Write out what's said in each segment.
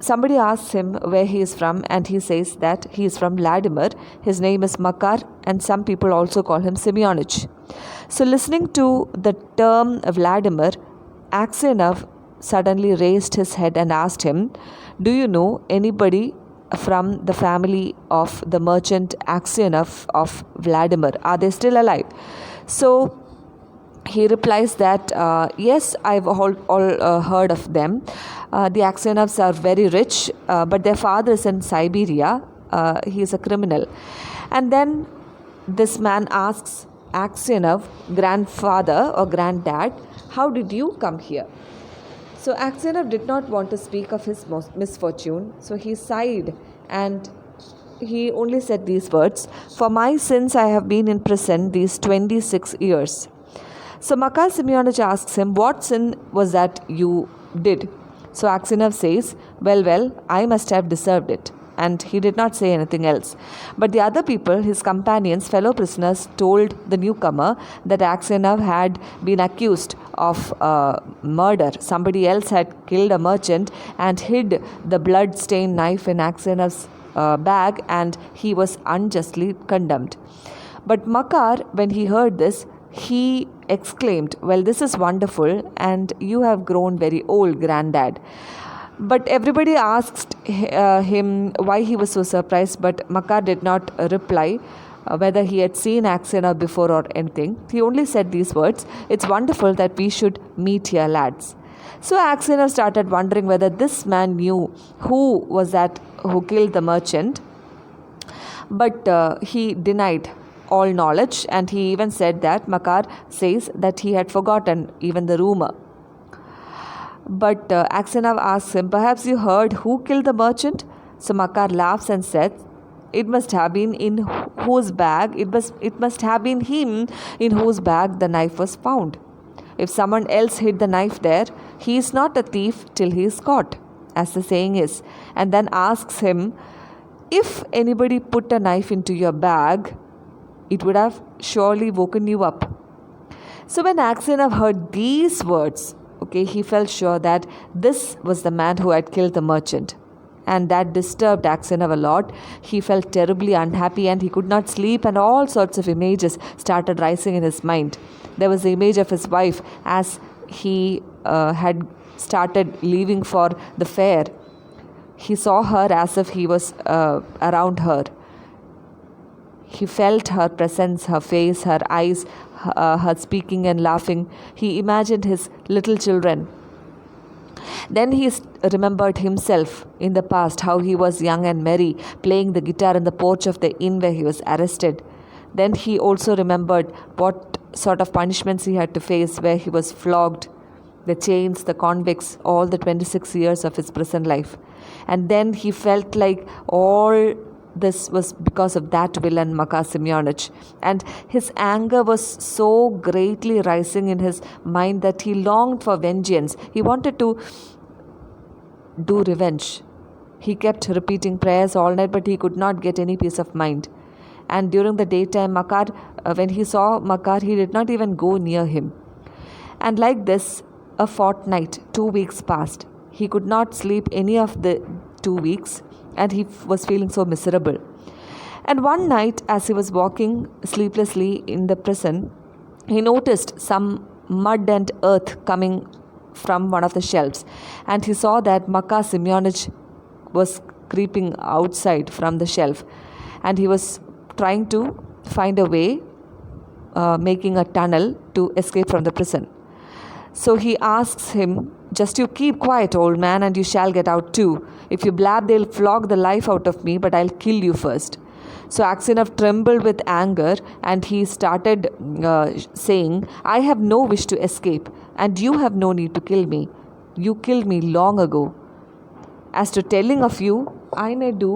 somebody asks him where he is from, and he says that he is from Vladimir. His name is Makar, and some people also call him Semyonich. So listening to the term Vladimir, Aksionov suddenly raised his head and asked him, "Do you know anybody from the family of the merchant Aksionov of Vladimir? Are they still alive?" So he replies that, yes, I've all heard of them. The Aksionovs are very rich, but their father is in Siberia. He is a criminal. And then this man asks Aksionov, grandfather or granddad, "How did you come here?" So Aksionov did not want to speak of his misfortune, so he sighed and he only said these words, "For my sins I have been in prison these 26 years. So Makar Semyonich asks him, "What sin was that you did?" So Aksionov says, well, I must have deserved it." And he did not say anything else. But the other people, his companions, fellow prisoners, told the newcomer that Aksionov had been accused of murder. Somebody else had killed a merchant and hid the blood-stained knife in Aksionov's bag, and he was unjustly condemned. But Makar, when he heard this, he exclaimed, "Well, this is wonderful, and you have grown very old, granddad." But everybody asked him why he was so surprised, but Makar did not reply whether he had seen Aksionov before or anything. He only said these words, "It's wonderful that we should meet here, lads." So Aksionov started wondering whether this man knew who was that who killed the merchant, but he denied all knowledge, and he even said that Makar says that he had forgotten even the rumor. But Aksionov asks him, "Perhaps you heard who killed the merchant?" So Makar laughs and says, "It must have been in whose bag, it must have been him in whose bag the knife was found. If someone else hid the knife there, he is not a thief till he is caught, as the saying is." And then asks him, "If anybody put a knife into your bag, it would have surely woken you up." So when Aksionov heard these words, he felt sure that this was the man who had killed the merchant. And that disturbed Aksionov a lot. He felt terribly unhappy and he could not sleep, and all sorts of images started rising in his mind. There was the image of his wife as he had started leaving for the fair. He saw her as if he was around her. He felt her presence, her face, her eyes, her speaking and laughing. He imagined his little children. Then he remembered himself in the past, how he was young and merry, playing the guitar in the porch of the inn where he was arrested. Then he also remembered what sort of punishments he had to face, where he was flogged, the chains, the convicts, all the 26 years of his prison life. And then he felt like all this was because of that villain Makar Semyonich, and his anger was so greatly rising in his mind that he longed for vengeance. He wanted to do revenge. He kept repeating prayers all night, but he could not get any peace of mind. And during the daytime, when he saw Makar, he did not even go near him. And like this, a fortnight, 2 weeks passed. He could not sleep any of the 2 weeks, and he was feeling so miserable. And one night, as he was walking sleeplessly in the prison, he noticed some mud and earth coming from one of the shelves, and he saw that Makar Semyonich was creeping outside from the shelf, and he was trying to find a way, making a tunnel to escape from the prison. So he asks him, "Just you keep quiet, old man, and you shall get out too. If you blab, they'll flog the life out of me, but I'll kill you first." So Aksionov trembled with anger, and he started saying, "I have no wish to escape, and you have no need to kill me. You killed me long ago. As to telling of you, I may do,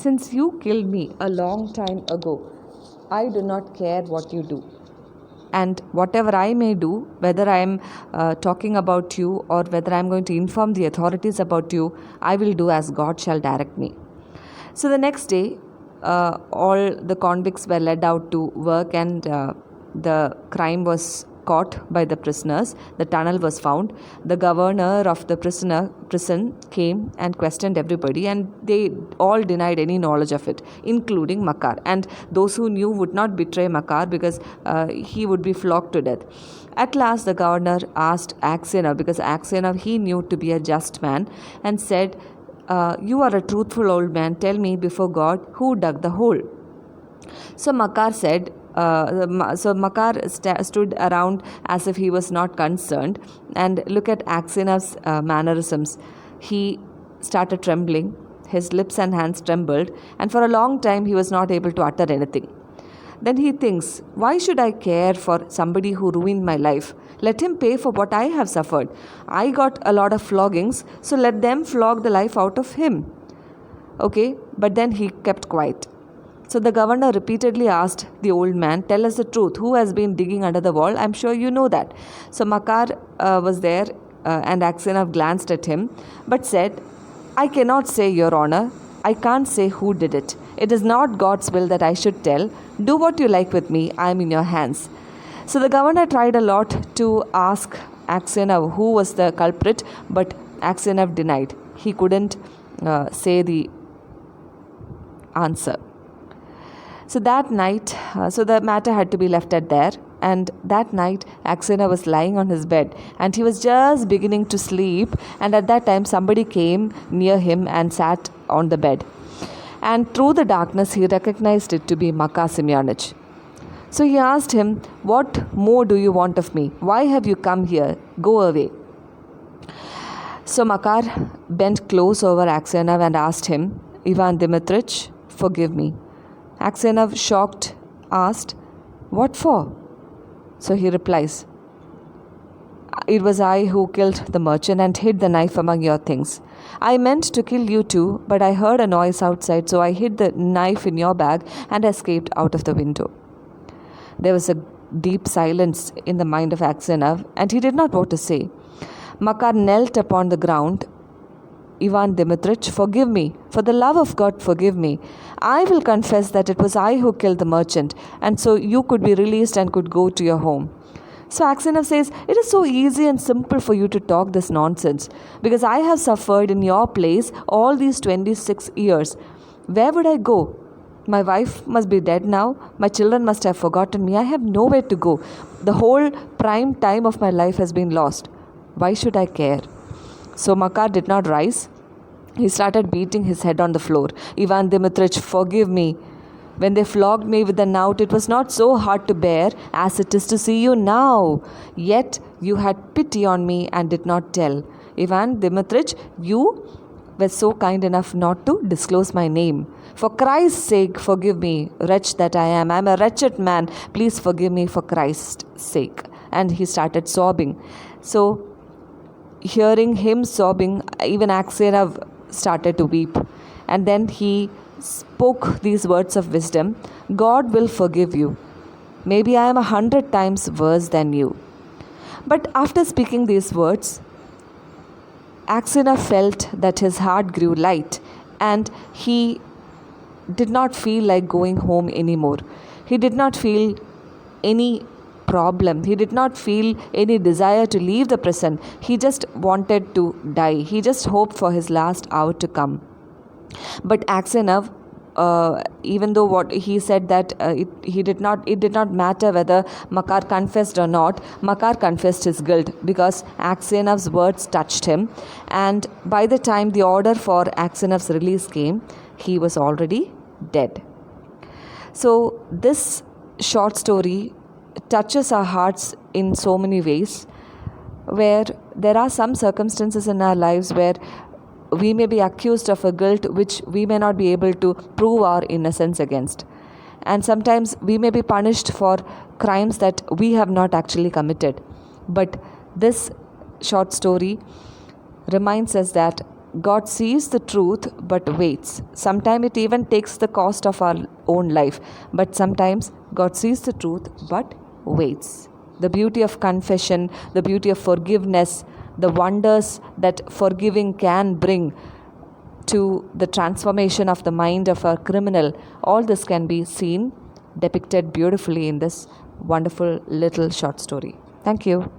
since you killed me a long time ago. I do not care what you do. And whatever I may do, whether I am talking about you or whether I am going to inform the authorities about you, I will do as God shall direct me." So the next day, all the convicts were led out to work, and the crime was caught by the prisoners. The tunnel was found. The governor of the prison came and questioned everybody, and they all denied any knowledge of it, including Makar. And those who knew would not betray Makar because he would be flogged to death. At last, the governor asked Aksionov, because Aksionov he knew to be a just man, and said, "You are a truthful old man. Tell me before God who dug the hole." So Makar said, stood around as if he was not concerned, and look at Aksionov's mannerisms. He started trembling, his lips and hands trembled, and for a long time he was not able to utter anything. Then he thinks, why should I care for somebody who ruined my life? Let him pay for what I have suffered. I got a lot of floggings, so let them flog the life out of him. Okay, but then he kept quiet. So the governor repeatedly asked the old man, tell us the truth. Who has been digging under the wall? I'm sure you know that. So Makar was there and Aksionov glanced at him but said, I cannot say, Your Honor. I can't say who did it. It is not God's will that I should tell. Do what you like with me. I am in your hands. So the governor tried a lot to ask Aksionov who was the culprit, but Aksionov denied. He couldn't say the answer. So that night, the matter had to be left at there. And that night, Aksionov was lying on his bed and he was just beginning to sleep. And at that time, somebody came near him and sat on the bed. And through the darkness, he recognized it to be Makar Semyonich. So he asked him, what more do you want of me? Why have you come here? Go away. So Makar bent close over Aksionov and asked him, Ivan Dmitrich, forgive me. Aksionov, shocked, asked, what for? So he replies, it was I who killed the merchant and hid the knife among your things. I meant to kill you too, but I heard a noise outside, so I hid the knife in your bag and escaped out of the window. There was a deep silence in the mind of Aksionov, and he did not know what to say. Makar knelt upon the ground. Ivan Dmitrich, forgive me. For the love of God, forgive me. I will confess that it was I who killed the merchant, and so you could be released and could go to your home. So Aksionov says, it is so easy and simple for you to talk this nonsense, because I have suffered in your place all these 26 years. Where would I go? My wife must be dead now. My children must have forgotten me. I have nowhere to go. The whole prime time of my life has been lost. Why should I care? So Makar did not rise. He started beating his head on the floor. Ivan Dmitrich, forgive me. When they flogged me with the knout, it was not so hard to bear as it is to see you now. Yet you had pity on me and did not tell. Ivan Dmitrich, you were so kind enough not to disclose my name. For Christ's sake, forgive me, wretch that I am. I am a wretched man. Please forgive me for Christ's sake. And he started sobbing. So, hearing him sobbing, even Aksionov started to weep. And then he spoke these words of wisdom. God will forgive you. Maybe I am 100 times worse than you. But after speaking these words, Aksionov felt that his heart grew light and he did not feel like going home anymore. He did not feel any problem. He did not feel any desire to leave the prison. He just wanted to die. He just hoped for his last hour to come. But Aksionov, even though what he said that it did not matter whether Makar confessed or not, Makar confessed his guilt because Aksionov's words touched him. And by the time the order for Aksionov's release came, he was already dead. So this short story touches our hearts in so many ways, where there are some circumstances in our lives where we may be accused of a guilt which we may not be able to prove our innocence against. And sometimes we may be punished for crimes that we have not actually committed. But this short story reminds us that God sees the truth but waits. Sometimes it even takes the cost of our own life. But sometimes God sees the truth but waits. The beauty of confession, the beauty of forgiveness, the wonders that forgiving can bring to the transformation of the mind of a criminal, all this can be seen, depicted beautifully in this wonderful little short story. Thank you.